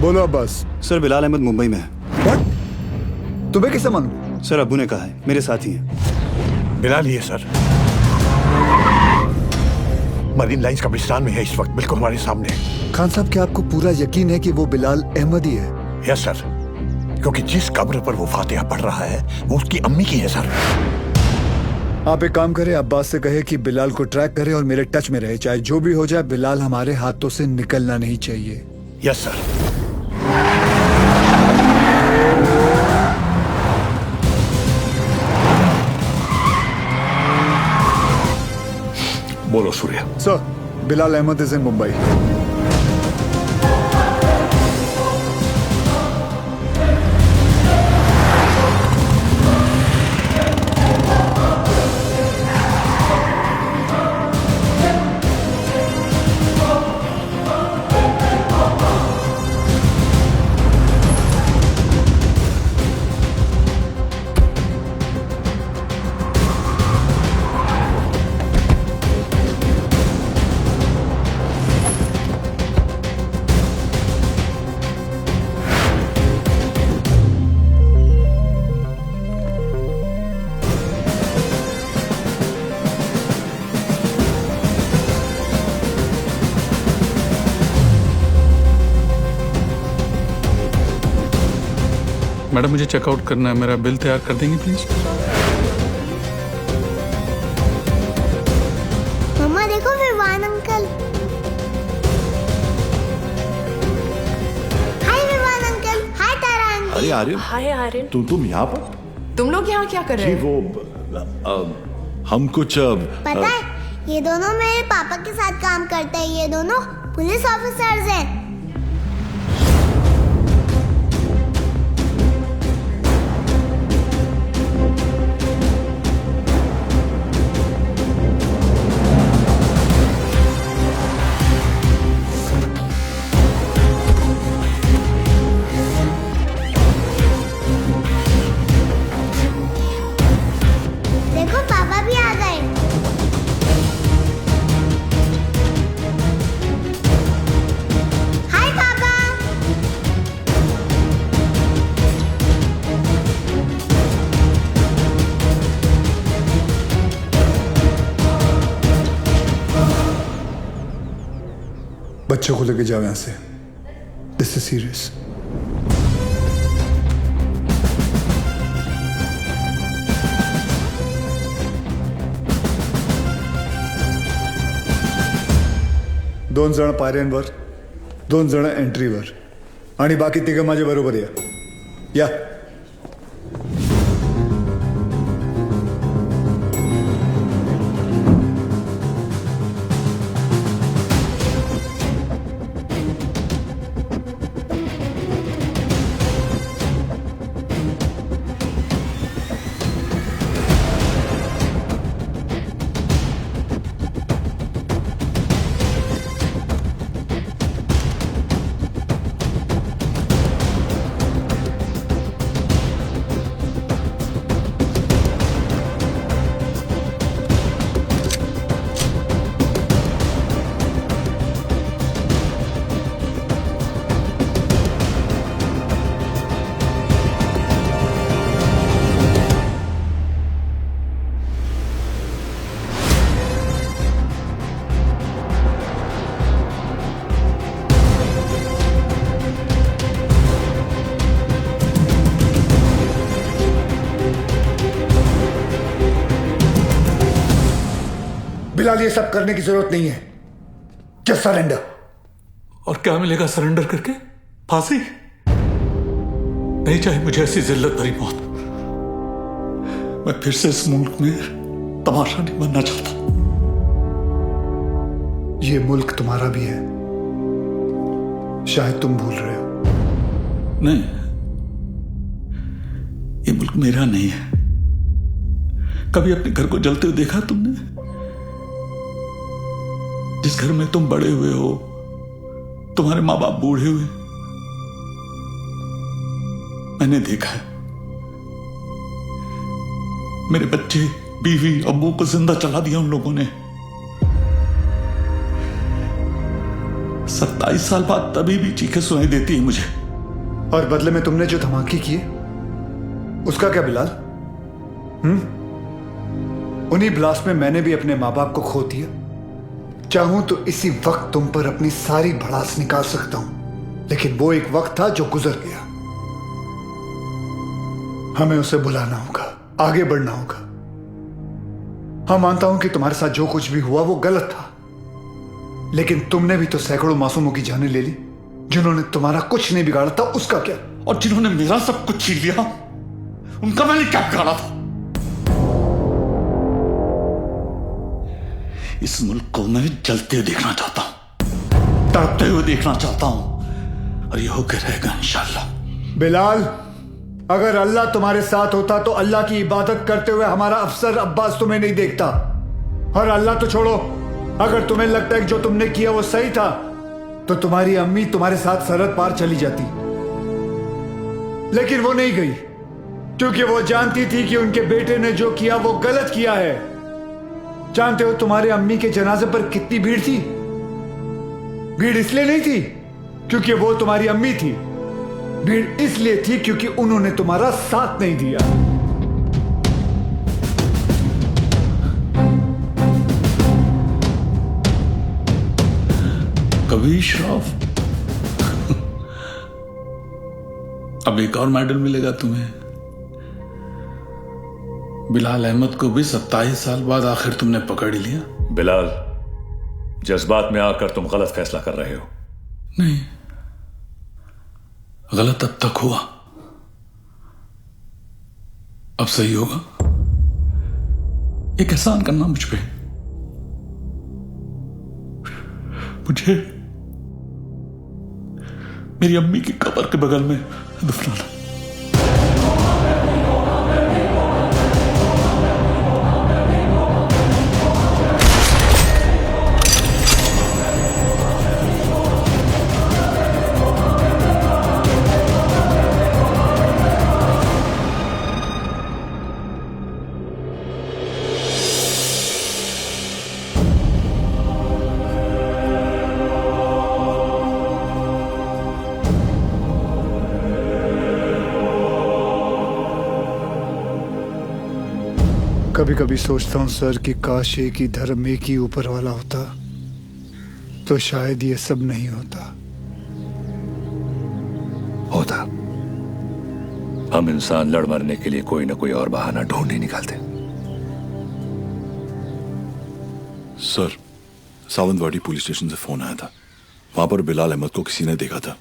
बोलो अब्बास। सर बिलाल अहमद मुंबई में है। व्हाट? तुम्हें कैसे मालूम? सर अब्बू ने कहा है, मेरे साथी हैं। बिलाल ही है सर, मरीन लाइंस कब्रिस्तान में है इस वक्त, बिल्कुल हमारे सामने। खान साहब, क्या आपको पूरा यकीन है कि वो बिलाल अहमद ही है? यस सर, क्योंकि जिस कब्र पर वो फातिहा पढ़ रहा है वो उसकी अम्मी की है सर। आप एक काम करें, अब्बास से कहे कि बिलाल को ट्रैक करे और मेरे टच में रहे। चाहे जो भी हो जाए, बिलाल हमारे हाथों से निकलना नहीं चाहिए। Yes sir. बोलो Surya. Sir, Bilal Ahmed is in Mumbai. Madam मुझे चेकआउट करना है, मेरा बिल तैयार कर देंगे प्लीज? मम्मा देखो विवान अंकल। हाय विवान अंकल। हाय तारा आंटी। अरे आर्यन, हाय आर्यन, तुम यहाँ पर? तुम लोग यहाँ क्या कर रहे जी हो? वो हम कुछ पता है, ये दोनों मेरे पापा के साथ काम करते हैं। ये दोनों पुलिस ऑफिसर्स हैं। देखो पापा भी आ गए। हाय पापा। बच्चों को लेके जाओ यहाँ से। This is serious. दोन जण पायऱ्यांवर, दोन जण एंट्रीवर आणि बाकी तिघं माझ्या बरोबर या। बिलाल, ये सब करने की जरूरत नहीं है। Just surrender. और क्या मिलेगा सरेंडर करके? फांसी? नहीं चाहिए मुझे ऐसी जिल्लत भरी मौत। मैं फिर से इस मुल्क में तमाशा नहीं बनना चाहता। ये मुल्क तुम्हारा भी है, शायद तुम भूल रहे हो। नहीं, ये मुल्क मेरा नहीं है। कभी अपने घर को जलते हुए देखा तुमने? जिस घर में तुम बड़े हुए हो, तुम्हारे माँ बाप बूढ़े हुए, मैंने देखा है। मेरे बच्चे, बीवी, अब्बू को जिंदा चला दिया उन लोगों ने। 27 साल बाद तभी भी चीखें सुनाई देती है मुझे। और बदले में तुमने जो धमाके किए उसका क्या बिलाल? उन्हीं ब्लास्ट में मैंने भी अपने माँ बाप को खो दिया। चाहूं तो इसी वक्त तुम पर अपनी सारी भड़ास निकाल सकता हूं, लेकिन वो एक वक्त था जो गुजर गया। हमें उसे बुलाना होगा, आगे बढ़ना होगा। हाँ, मानता हूं कि तुम्हारे साथ जो कुछ भी हुआ वो गलत था, लेकिन तुमने भी तो सैकड़ों मासूमों की जानें ले ली। जिन्होंने तुम्हारा कुछ नहीं बिगाड़ा था उसका क्या? और जिन्होंने मेरा सब कुछ छीन लिया उनका मैंने क्या बिगाड़ा था? इस मुल्क को मैं जलते हुए देखना चाहता हूं, तड़पते हुए देखना चाहता हूं, और ये होकर रहेगा इंशाल्लाह। बिलाल, अगर अल्लाह तुम्हारे साथ होता तो अल्लाह की इबादत करते हुए हमारा अफसर अब्बास तुम्हें नहीं देखता। और अल्लाह तो छोड़ो, अगर तुम्हें लगता है कि जो तुमने किया वो सही था तो तुम्हारी अम्मी तुम्हारे साथ सरहद पार चली जाती, लेकिन वो नहीं गई, क्योंकि वो जानती थी कि उनके बेटे ने जो किया वो गलत किया है। जानते हो तुम्हारे अम्मी के जनाजे पर कितनी भीड़ थी? भीड़ इसलिए नहीं थी क्योंकि वो तुम्हारी अम्मी थी, भीड़ इसलिए थी क्योंकि उन्होंने तुम्हारा साथ नहीं दिया। कभी श्रॉफ अब एक और मेडल मिलेगा तुम्हें। बिलाल अहमद को भी 27 साल बाद आखिर तुमने पकड़ ही लिया। बिलाल, जज्बात में आकर तुम गलत फैसला कर रहे हो। नहीं, गलत अब तक हुआ, अब सही होगा। एक एहसान करना मुझ पे, मुझे मेरी अम्मी की कब्र के बगल में दफनाना। कभी कभी सोचता हूं सर कि काश एक ही धर्म, एक ही ऊपर वाला होता तो शायद ये सब नहीं होता। हम इंसान लड़ मरने के लिए कोई ना कोई और बहाना ढूंढ ही निकालते। सर, सावंतवाड़ी पुलिस स्टेशन से फोन आया था। वहां पर बिलाल अहमद को किसी ने देखा था।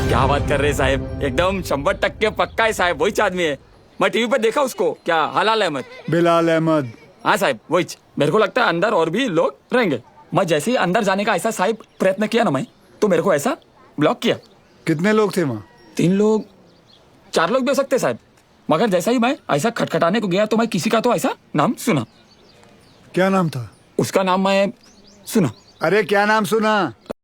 क्या बात कर रहे साहब, एकदम 100% पक्का है साहब, वही आदमी है। मैं टीवी पर देखा उसको। क्या हलाल अहमद? बिलाल अहमद। हाँ साहब, वही। मेरे को लगता है अंदर और भी लोग रहेंगे। मैं जैसे ही अंदर जाने का ऐसा साहब प्रयत्न किया ना मैं, तो मेरे को ऐसा ब्लॉक किया। कितने लोग थे वहाँ? 3 लोग, 4 लोग भी हो सकते साहब, मगर जैसा ही मैं ऐसा खटखटाने को गया तो मैं किसी का तो ऐसा नाम सुना। क्या नाम था उसका नाम मैं सुना। अरे क्या नाम सुना?